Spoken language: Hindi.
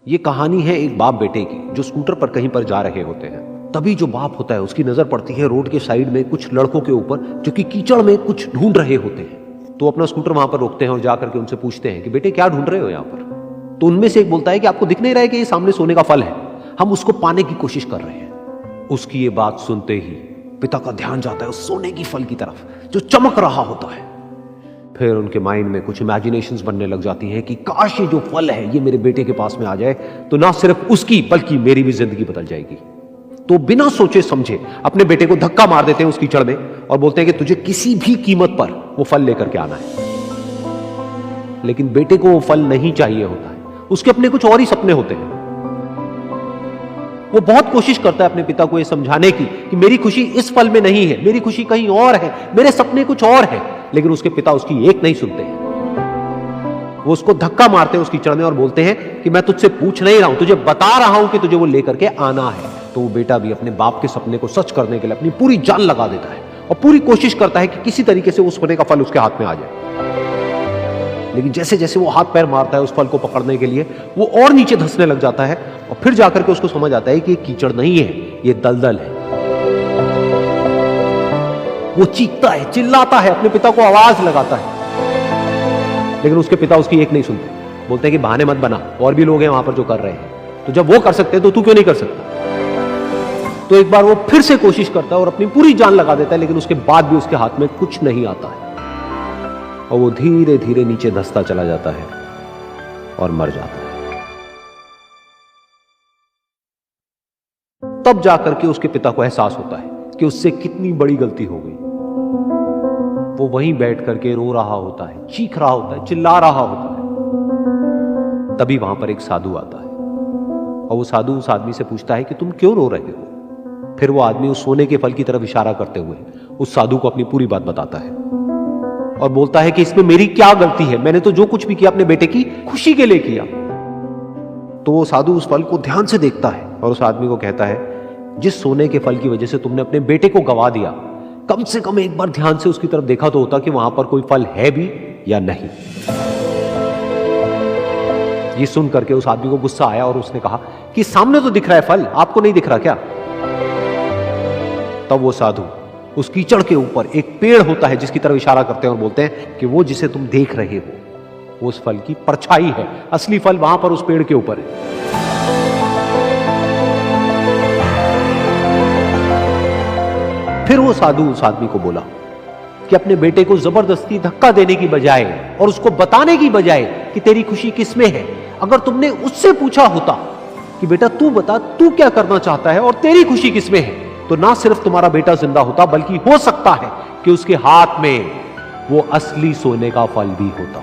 ये कहानी है एक बाप बेटे की जो स्कूटर पर कहीं पर जा रहे होते हैं। तभी जो बाप होता है उसकी नजर पड़ती है रोड के साइड में कुछ लड़कों के ऊपर जो कि कीचड़ में कुछ ढूंढ रहे होते हैं। तो अपना स्कूटर वहां पर रोकते हैं और जाकर के उनसे पूछते हैं कि बेटे क्या ढूंढ रहे हो यहाँ पर। तो उनमें से एक बोलता है कि आपको दिख नहीं रहा है कि ये सामने सोने का फल है, हम उसको पाने की कोशिश कर रहे हैं। उसकी ये बात सुनते ही पिता का ध्यान जाता है उस सोने की फल की तरफ जो चमक रहा होता है। फिर उनके माइंड में कुछ इमेजिनेशंस बनने लग जाती हैं कि काश ये जो फल है ये मेरे बेटे के पास में आ जाए तो ना सिर्फ उसकी बल्कि मेरी भी जिंदगी बदल जाएगी। तो बिना सोचे समझे अपने बेटे को धक्का मार देते हैं उस कीचड़ में और बोलते हैं कि तुझे किसी भी कीमत पर वो फल लेकर के आना है। लेकिन बेटे को वो फल नहीं चाहिए होता है, उसके अपने कुछ और ही सपने होते हैं। वो बहुत कोशिश करता है अपने पिता को ये समझाने की कि मेरी खुशी इस फल में नहीं है, मेरी खुशी कहीं और है, मेरे सपने कुछ और है। लेकिन उसके पिता उसकी एक नहीं सुनते हैं। वो उसको धक्का मारते हैं उस कीचड़ में और बोलते हैं कि मैं तुझसे पूछ नहीं रहा हूं, तुझे बता रहा हूं कि तुझे वो लेकर के आना है। तो वो बेटा भी अपने बाप के सपने को सच करने के लिए अपनी पूरी जान लगा देता है और पूरी कोशिश करता है कि किसी तरीके से उस सोने का फल उसके हाथ में आ जाए। लेकिन जैसे जैसे वो हाथ पैर मारता है उस फल को पकड़ने के लिए वो और नीचे धंसने लग जाता है और फिर जाकर के उसको समझ आता है कि ये कीचड़ नहीं है, ये दलदल है। वो चीखता है, चिल्लाता है, अपने पिता को आवाज लगाता है, लेकिन उसके पिता उसकी एक नहीं सुनते। बोलते हैं कि बहाने मत बना, और भी लोग हैं वहां पर जो कर रहे हैं, तो जब वो कर सकते हैं तो तू क्यों नहीं कर सकता। तो एक बार वो फिर से कोशिश करता है और अपनी पूरी जान लगा देता है, लेकिन उसके बाद भी उसके हाथ में कुछ नहीं आता है और वो धीरे धीरे नीचे धंसता चला जाता है और मर जाता है। तब जाकर के उसके पिता को एहसास होता है कि उससे कितनी बड़ी गलती हो गई। वो वहीं बैठ करके रो रहा होता है, चीख रहा होता है, चिल्ला रहा होता है। तभी वहां पर एक साधु आता है और वो साधु उस आदमी से पूछता है कि तुम क्यों रो रहे हो। फिर वो आदमी उस सोने के फल की तरफ इशारा करते हुए उस साधु को अपनी पूरी बात बताता है और बोलता है कि इसमें मेरी क्या गलती है, मैंने तो जो कुछ भी किया अपने बेटे की खुशी के लिए किया। तो वो साधु उस फल को ध्यान से देखता है और उस आदमी को कहता है जिस सोने के फल की वजह से तुमने अपने बेटे को गवा दिया, कम से कम एक बार ध्यान से उसकी तरफ देखा तो होता कि वहां पर कोई फल है भी या नहीं। ये सुन करके उस आदमी को गुस्सा आया और उसने कहा कि सामने तो दिख रहा है फल, आपको नहीं दिख रहा क्या। तब वो साधु उस कीचड़ के ऊपर एक पेड़ होता है जिसकी तरफ इशारा करते हैं और बोलते हैं कि वो जिसे तुम देख रहे हो वो उस फल की परछाई है, असली फल वहां पर उस पेड़ के ऊपर है। फिर वो साधु उस आदमी को बोला कि अपने बेटे को जबरदस्ती धक्का देने की बजाय और उसको बताने की बजाय कि तेरी खुशी किसमें है, अगर तुमने उससे पूछा होता कि बेटा तू बता तू क्या करना चाहता है और तेरी खुशी किसमें है, तो ना सिर्फ तुम्हारा बेटा जिंदा होता बल्कि हो सकता है कि उसके हाथ में वो असली सोने का फल भी होता।